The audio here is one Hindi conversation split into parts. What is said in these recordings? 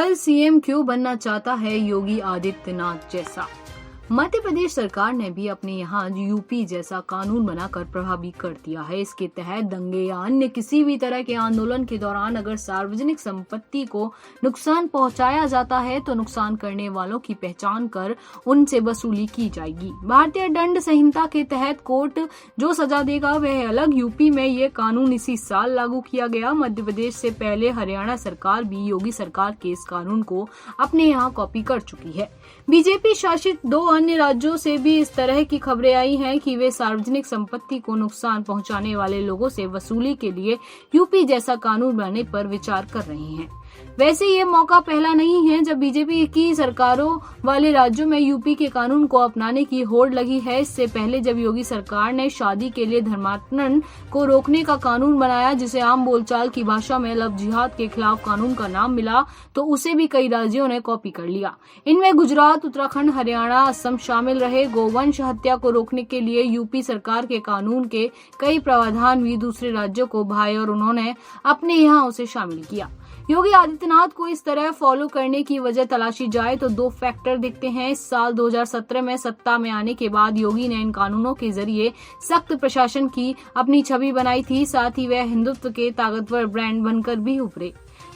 कल सीएम क्यों बनना चाहता है योगी आदित्यनाथ जैसा? मध्य प्रदेश सरकार ने भी अपने यहाँ यूपी जैसा कानून बनाकर प्रभावी कर दिया है। इसके तहत दंगे या अन्य किसी भी तरह के आंदोलन के दौरान अगर सार्वजनिक संपत्ति को नुकसान पहुंचाया जाता है तो नुकसान करने वालों की पहचान कर उनसे वसूली की जाएगी। भारतीय दंड संहिता के तहत कोर्ट जो सजा देगा वह अलग। यूपी में ये कानून इसी साल लागू किया गया। मध्य प्रदेश से पहले हरियाणा सरकार भी योगी सरकार के इस कानून को अपने यहाँ कॉपी कर चुकी है। बीजेपी शासित 2 अन्य राज्यों से भी इस तरह की खबरें आई हैं कि वे सार्वजनिक संपत्ति को नुकसान पहुंचाने वाले लोगों से वसूली के लिए यूपी जैसा कानून बनाने पर विचार कर रहे हैं। वैसे ये मौका पहला नहीं है जब बीजेपी की सरकारों वाले राज्यों में यूपी के कानून को अपनाने की होड़ लगी है। इससे पहले जब योगी सरकार ने शादी के लिए धर्मांतरण को रोकने का कानून बनाया, जिसे आम बोलचाल की भाषा में लव जिहाद के खिलाफ कानून का नाम मिला, तो उसे भी कई राज्यों ने कॉपी कर लिया। इनमें गुजरात, उत्तराखंड, हरियाणा, असम शामिल रहे। गोवंश हत्या को रोकने के लिए यूपी सरकार के कानून के कई प्रावधान भी दूसरे राज्यों को भाए और उन्होंने अपने यहाँ उसे शामिल किया। योगी आदित्यनाथ को इस तरह फॉलो करने की वजह तलाशी जाए तो 2 फैक्टर दिखते हैं। इस साल 2017 में सत्ता में आने के बाद योगी ने इन कानूनों के जरिए सख्त प्रशासन की अपनी छवि बनाई थी। साथ ही वह हिंदुत्व के ताकतवर ब्रांड बनकर भी उभरे।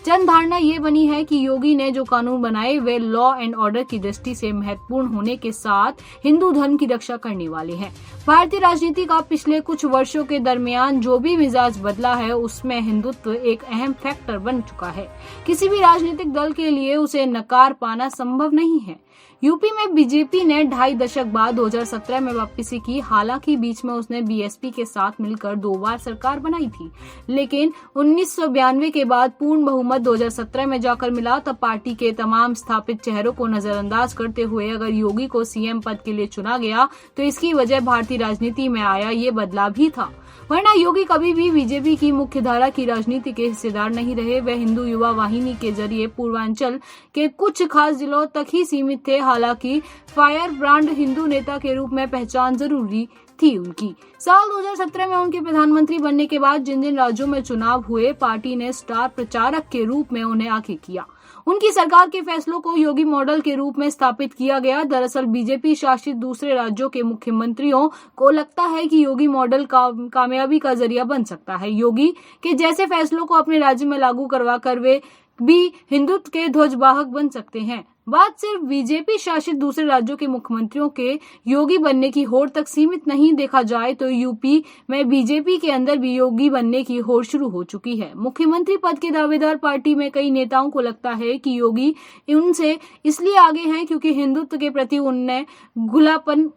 जन धारणा ये बनी है कि योगी ने जो कानून बनाए वे लॉ एंड ऑर्डर की दृष्टि से महत्वपूर्ण होने के साथ हिंदू धर्म की रक्षा करने वाले हैं। भारतीय राजनीति का पिछले कुछ वर्षों के दरमियान जो भी मिजाज बदला है उसमें हिंदुत्व एक अहम फैक्टर बन चुका है। किसी भी राजनीतिक दल के लिए उसे नकार पाना संभव नहीं है। यूपी में बीजेपी ने 2.5 दशक बाद 2017 में वापसी की। हालांकि बीच में उसने बीएसपी के साथ मिलकर 2 बार सरकार बनाई थी, लेकिन 1992 के बाद पूर्ण बहुमत 2017 में जाकर मिला। तब पार्टी के तमाम स्थापित चेहरों को नजरअंदाज करते हुए अगर योगी को सीएम पद के लिए चुना गया तो इसकी वजह भारतीय राजनीति में आया ये बदलाव ही था। वरना योगी कभी भी बीजेपी की मुख्य धारा की राजनीति के हिस्सेदार नहीं रहे। वह हिंदू युवा वाहिनी के जरिए पूर्वांचल के कुछ खास जिलों तक ही सीमित थे। हालांकि फायर ब्रांड हिंदू नेता के रूप में पहचान जरूरी थी उनकी। साल 2017 में उनके प्रधानमंत्री बनने के बाद जिन जिन राज्यों में चुनाव हुए, पार्टी ने स्टार प्रचारक के रूप में उन्हें आगे किया। उनकी सरकार के फैसलों को योगी मॉडल के रूप में स्थापित किया गया। दरअसल बीजेपी शासित दूसरे राज्यों के मुख्यमंत्रियों को लगता है कि योगी मॉडल कामयाबी का जरिया बन सकता है। योगी के जैसे फैसलों को अपने राज्य में लागू करवाकर वे भी हिंदुत्व के ध्वजवाहक बन सकते हैं। बात सिर्फ बीजेपी शासित दूसरे राज्यों के मुख्यमंत्रियों के योगी बनने की होड़ तक सीमित नहीं। देखा जाए तो यूपी में बीजेपी के अंदर भी योगी बनने की होड़ शुरू हो चुकी है। मुख्यमंत्री पद के दावेदार पार्टी में कई नेताओं को लगता है कि योगी उनसे इसलिए आगे हैं क्योंकि हिंदुत्व के प्रति उनमें खुलापन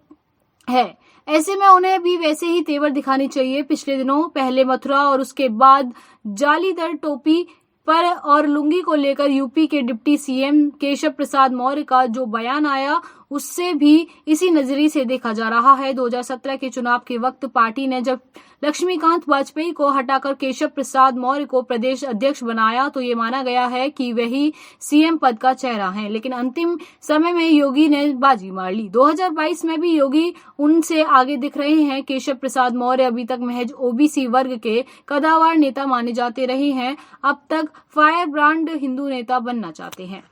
है। ऐसे में उन्हें भी वैसे ही तेवर दिखाने चाहिए। पिछले दिनों पहले मथुरा और उसके बाद जालीदार टोपी पर और लुंगी को लेकर यूपी के डिप्टी सीएम केशव प्रसाद मौर्य का जो बयान आया उससे भी इसी नजरिए से देखा जा रहा है। 2017 के चुनाव के वक्त पार्टी ने जब लक्ष्मीकांत वाजपेयी को हटाकर केशव प्रसाद मौर्य को प्रदेश अध्यक्ष बनाया तो ये माना गया है कि वही सीएम पद का चेहरा है, लेकिन अंतिम समय में योगी ने बाजी मार ली। 2022 में भी योगी उनसे आगे दिख रहे हैं। केशव प्रसाद मौर्य अभी तक महज ओबीसी वर्ग के कदावर नेता माने जाते रहे हैं। अब तक फायर ब्रांड हिंदू नेता बनना चाहते हैं।